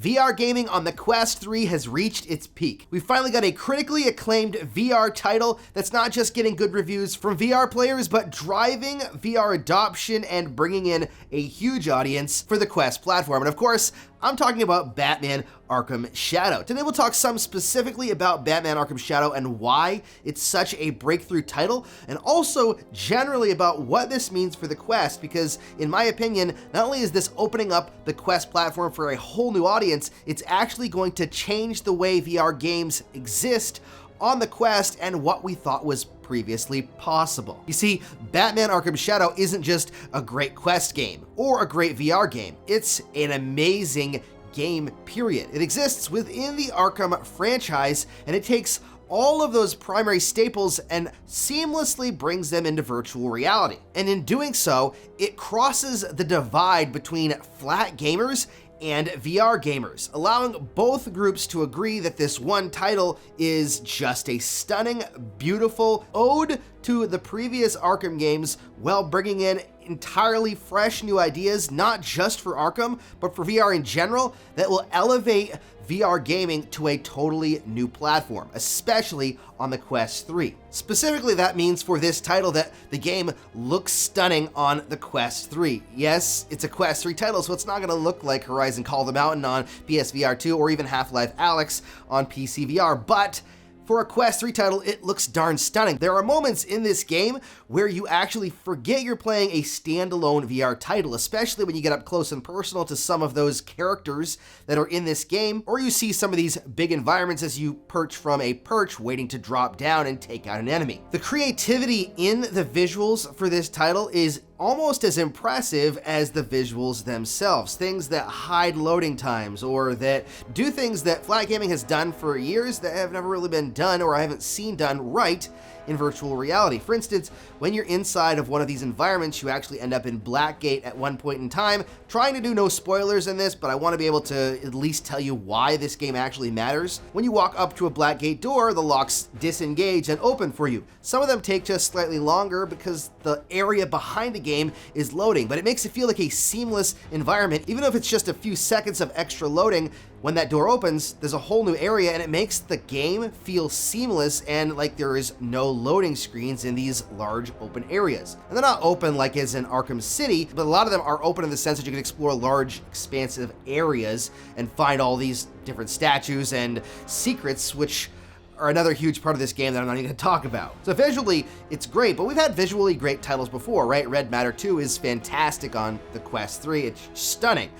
VR gaming on the Quest 3 has reached its peak. We finally got a critically acclaimed VR title that's not just getting good reviews from VR players, but driving VR adoption and bringing in a huge audience for the Quest platform. And of course, I'm talking about Batman Arkham Shadow. Today we'll talk some specifically about Batman Arkham Shadow and why it's such a breakthrough title, and also generally about what this means for the Quest, because in my opinion, not only is this opening up the Quest platform for a whole new audience, it's actually going to change the way VR games exist on the Quest and what we thought was previously possible. You see, Batman Arkham Shadow isn't just a great Quest game or a great VR game. It's an amazing game, period. It exists within the Arkham franchise, and it takes all of those primary staples and seamlessly brings them into virtual reality. And in doing so, it crosses the divide between flat gamers and VR gamers, allowing both groups to agree that this one title is just a stunning, beautiful ode to the previous Arkham games, while bringing in entirely fresh new ideas, not just for Arkham, but for VR in general, that will elevate VR gaming to a totally new platform, especially on the Quest 3. Specifically, that means for this title that the game looks stunning on the Quest 3. Yes, it's a Quest 3 title, so it's not gonna look like Horizon Call of the Mountain on PSVR 2 or even Half-Life Alyx on PC VR, but for a Quest 3 title, it looks darn stunning. There are moments in this game where you actually forget you're playing a standalone VR title, especially when you get up close and personal to some of those characters that are in this game, or you see some of these big environments as you perch from a perch waiting to drop down and take out an enemy. The creativity in the visuals for this title is almost as impressive as the visuals themselves. Things that hide loading times or that do things that flat gaming has done for years that have never really been done or I haven't seen done right in virtual reality. For instance, when you're inside of one of these environments, you actually end up in Blackgate at one point in time. Trying to do no spoilers in this, but I want to be able to at least tell you why this game actually matters. When you walk up to a Blackgate door, the locks disengage and open for you. Some of them take just slightly longer because the area behind the game is loading, but it makes it feel like a seamless environment. Even if it's just a few seconds of extra loading, when that door opens, there's a whole new area, and it makes the game feel seamless and like there is no loading screens in these large open areas. And they're not open like as in Arkham City, but a lot of them are open in the sense that you can explore large, expansive areas and find all these different statues and secrets, which are another huge part of this game that I'm not even gonna talk about. So visually, it's great, but we've had visually great titles before, right? Red Matter 2 is fantastic on the Quest 3, it's stunning.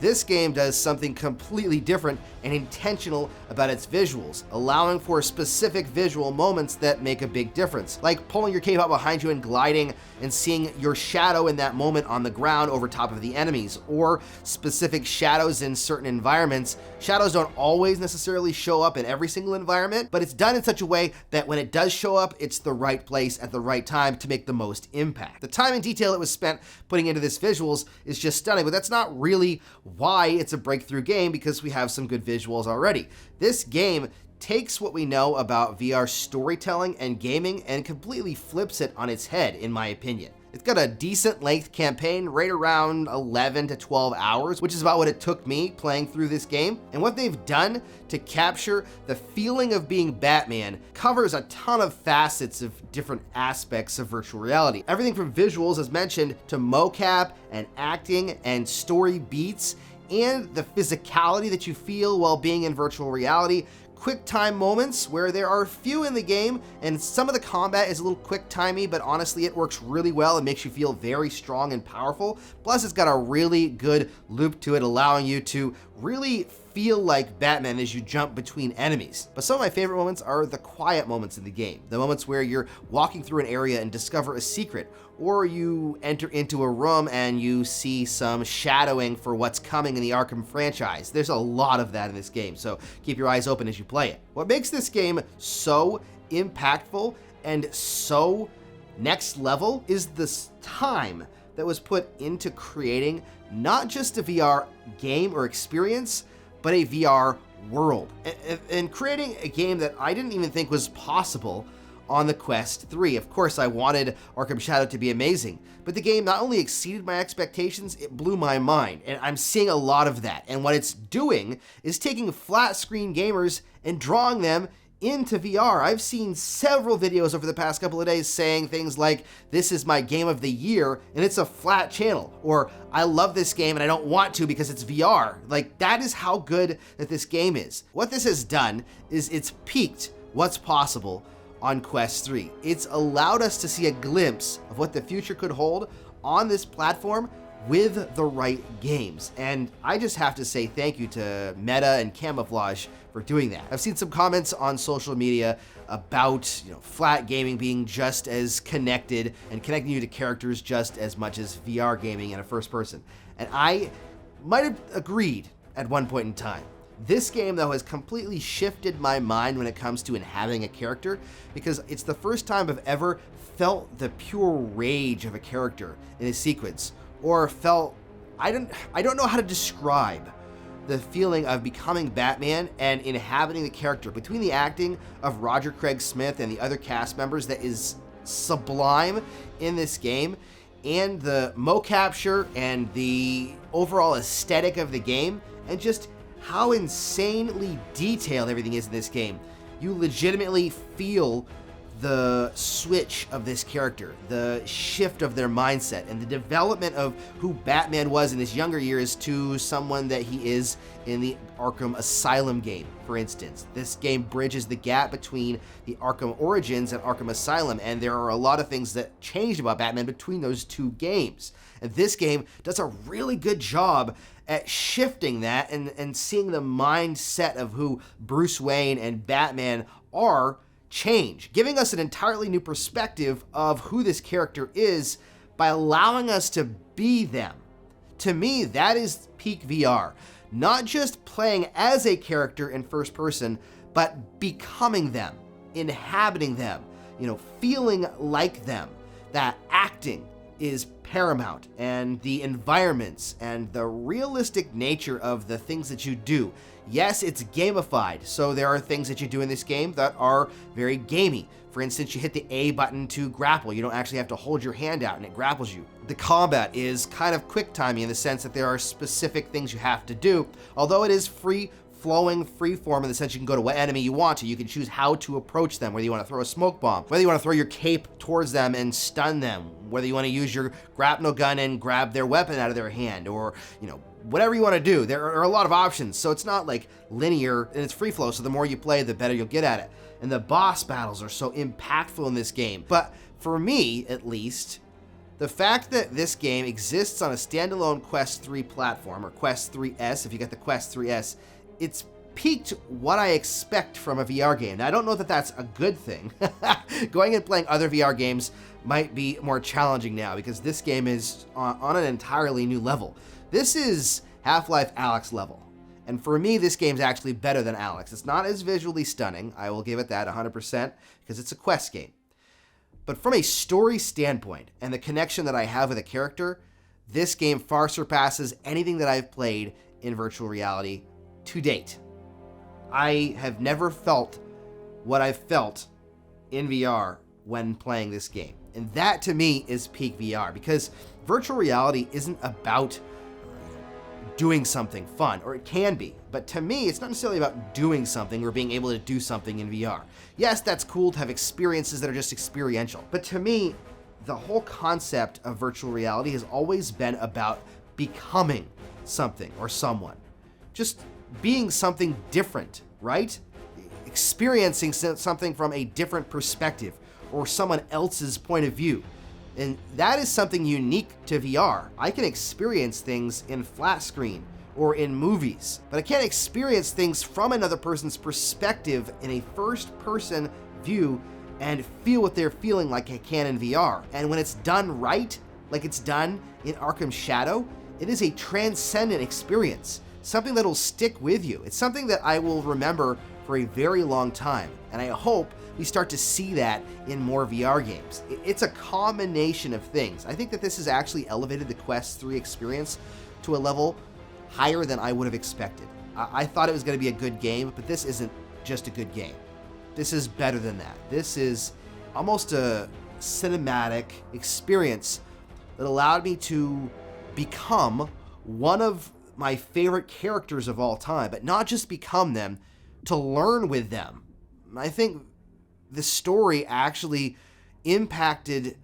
This game does something completely different and intentional about its visuals, allowing for specific visual moments that make a big difference, like pulling your cape out behind you and gliding and seeing your shadow in that moment on the ground over top of the enemies, or specific shadows in certain environments. Shadows don't always necessarily show up in every single environment, but it's done in such a way that when it does show up, it's the right place at the right time to make the most impact. The time and detail it was spent putting into this visuals is just stunning, but that's not really why it's a breakthrough game, because we have some good visuals already. This game takes what we know about VR storytelling and gaming and completely flips it on its head, in my opinion. It's got a decent length campaign, right around 11 to 12 hours, which is about what it took me playing through this game. And what they've done to capture the feeling of being Batman covers a ton of facets of different aspects of virtual reality. Everything from visuals, as mentioned, to mocap and acting and story beats, and the physicality that you feel while being in virtual reality. Quick time moments where there are few in the game, and some of the combat is a little quick timey, but honestly it works really well and makes you feel very strong and powerful. Plus it's got a really good loop to it, allowing you to really feel like Batman as you jump between enemies. But some of my favorite moments are the quiet moments in the game. The moments where you're walking through an area and discover a secret, or you enter into a room and you see some shadowing for what's coming in the Arkham franchise. There's a lot of that in this game, so keep your eyes open as you play it. What makes this game so impactful and so next level is this time that was put into creating not just a VR game or experience, but a VR world. And creating a game that I didn't even think was possible on the Quest 3. Of course, I wanted Arkham Shadow to be amazing, but the game not only exceeded my expectations, it blew my mind, and I'm seeing a lot of that. And what it's doing is taking flat screen gamers and drawing them into VR. I've seen several videos over the past couple of days saying things like, this is my game of the year, and it's a flat channel, or I love this game and I don't want to because it's VR. Like, that is how good that this game is. What this has done is it's peaked what's possible on Quest 3. It's allowed us to see a glimpse of what the future could hold on this platform with the right games. And I just have to say thank you to Meta and Camouflage for doing that. I've seen some comments on social media about, flat gaming being just as connected and connecting you to characters just as much as VR gaming in a first person. And I might have agreed at one point in time. This game, though, has completely shifted my mind when it comes to inhabiting a character, because it's the first time I've ever felt the pure rage of a character in a sequence, or felt, I don't know how to describe the feeling of becoming Batman and inhabiting the character. Between the acting of Roger Craig Smith and the other cast members that is sublime in this game, and the mo-capture and the overall aesthetic of the game, and just how insanely detailed everything is in this game. You legitimately feel the switch of this character, the shift of their mindset, and the development of who Batman was in his younger years to someone that he is in the Arkham Asylum game, for instance. This game bridges the gap between the Arkham Origins and Arkham Asylum, and there are a lot of things that changed about Batman between those two games. And this game does a really good job at shifting that and seeing the mindset of who Bruce Wayne and Batman are change, giving us an entirely new perspective of who this character is by allowing us to be them. To me, that is peak VR. Not just playing as a character in first person, but becoming them, inhabiting them, feeling like them. That acting is paramount, and the environments and the realistic nature of the things that you do. Yes, it's gamified, so there are things that you do in this game that are very gamey. For instance, you hit the A button to grapple. You don't actually have to hold your hand out and it grapples you. The combat is kind of quick timing in the sense that there are specific things you have to do, although it is free-flowing, free-form in the sense you can go to what enemy you want to. You can choose how to approach them, whether you want to throw a smoke bomb, whether you want to throw your cape towards them and stun them, whether you want to use your grapnel gun and grab their weapon out of their hand, or, whatever you want to do. There are a lot of options, so it's not like linear, and it's free flow, so the more you play, the better you'll get at it. And the boss battles are so impactful in this game. But for me, at least, the fact that this game exists on a standalone Quest 3 platform, or Quest 3S if you get the Quest 3S, it's peaked what I expect from a VR game. Now, I don't know that that's a good thing. Going and playing other VR games might be more challenging now, because this game is on an entirely new level. This is Half-Life Alyx level. And for me, this game's actually better than Alyx. It's not as visually stunning. I will give it that 100% because it's a Quest game. But from a story standpoint and the connection that I have with a character, this game far surpasses anything that I've played in virtual reality to date. I have never felt what I've felt in VR when playing this game. And that to me is peak VR, because virtual reality isn't about doing something fun, or it can be, but to me it's not necessarily about doing something or being able to do something in VR. Yes, that's cool to have experiences that are just experiential, but to me the whole concept of virtual reality has always been about becoming something or someone, just being something different, right? Experiencing something from a different perspective or someone else's point of view. And that is something unique to VR. I can experience things in flat screen or in movies, but I can't experience things from another person's perspective in a first-person view and feel what they're feeling like I can in VR. And when it's done right, like it's done in Arkham Shadow, it is a transcendent experience, something that'll stick with you. It's something that I will remember for a very long time, and I hope we start to see that in more VR games. It's a combination of things. I think that this has actually elevated the Quest 3 experience to a level higher than I would have expected. I thought it was going to be a good game, but this isn't just a good game. This is better than that. This is almost a cinematic experience that allowed me to become one of my favorite characters of all time, but not just become them, to learn with them. I think the story actually impacted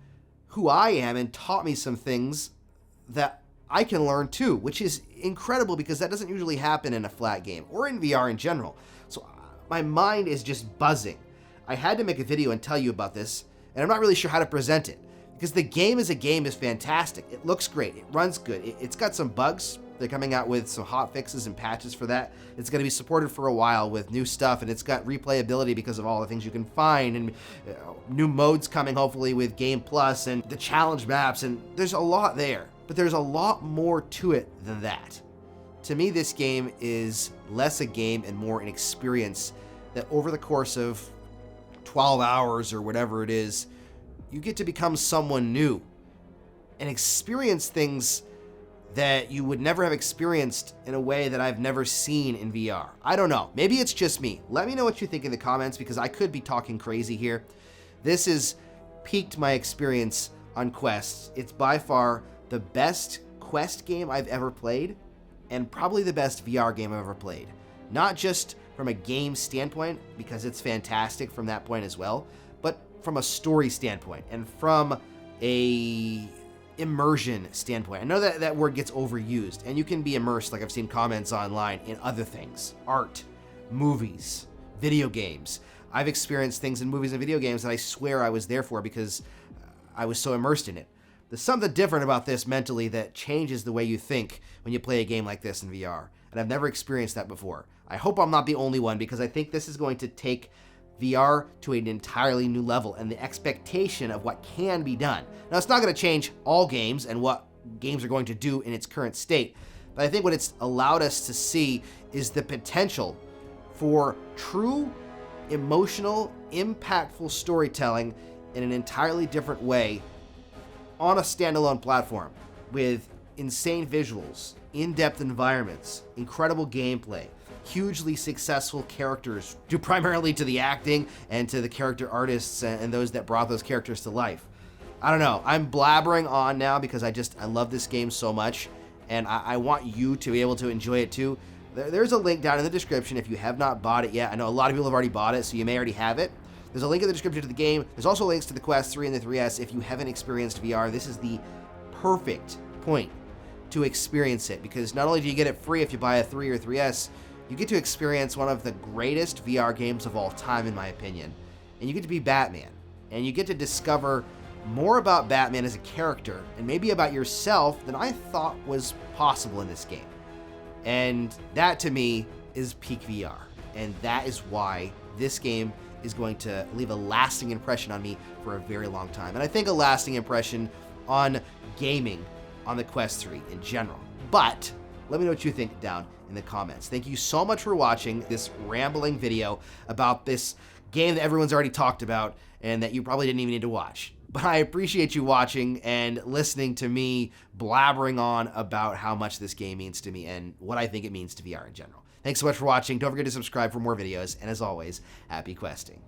who I am and taught me some things that I can learn too, which is incredible because that doesn't usually happen in a flat game or in VR in general. So my mind is just buzzing. I had to make a video and tell you about this, and I'm not really sure how to present it because the game as a game is fantastic. It looks great. It runs good. It's got some bugs. They're coming out with some hot fixes and patches for that. It's going to be supported for a while with new stuff, and it's got replayability because of all the things you can find, and new modes coming hopefully with Game Plus and the challenge maps, and there's a lot there. But there's a lot more to it than that. To me, this game is less a game and more an experience that over the course of 12 hours or whatever it is, you get to become someone new and experience things that you would never have experienced in a way that I've never seen in VR. I don't know. Maybe it's just me. Let me know what you think in the comments because I could be talking crazy here. This has piqued my experience on Quest. It's by far the best Quest game I've ever played and probably the best VR game I've ever played. Not just from a game standpoint, because it's fantastic from that point as well, but from a story standpoint and from a immersion standpoint. I know that that word gets overused, and you can be immersed, like I've seen comments online, in other things. Art, movies, video games. I've experienced things in movies and video games that I swear I was there for because I was so immersed in it. There's something different about this mentally that changes the way you think when you play a game like this in VR, and I've never experienced that before. I hope I'm not the only one because I think this is going to take VR to an entirely new level and the expectation of what can be done. Now, it's not going to change all games and what games are going to do in its current state, but I think what it's allowed us to see is the potential for true, emotional, impactful storytelling in an entirely different way on a standalone platform with insane visuals, in-depth environments, incredible gameplay, hugely successful characters due primarily to the acting and to the character artists and those that brought those characters to life. I don't know. I'm blabbering on now because I love this game so much, and I want you to be able to enjoy it too. There's a link down in the description if you have not bought it yet. I know a lot of people have already bought it, so you may already have it. There's a link in the description to the game. There's also links to the Quest 3 and the 3S. If you haven't experienced VR, this is the perfect point to experience it because not only do you get it free if you buy a 3 or 3S, you get to experience one of the greatest VR games of all time, in my opinion. And you get to be Batman. And you get to discover more about Batman as a character and maybe about yourself than I thought was possible in this game. And that, to me, is peak VR. And that is why this game is going to leave a lasting impression on me for a very long time. And I think a lasting impression on gaming on the Quest 3 in general. But let me know what you think down in the comments. Thank you so much for watching this rambling video about this game that everyone's already talked about and that you probably didn't even need to watch. But I appreciate you watching and listening to me blabbering on about how much this game means to me and what I think it means to VR in general. Thanks so much for watching. Don't forget to subscribe for more videos. And as always, happy questing.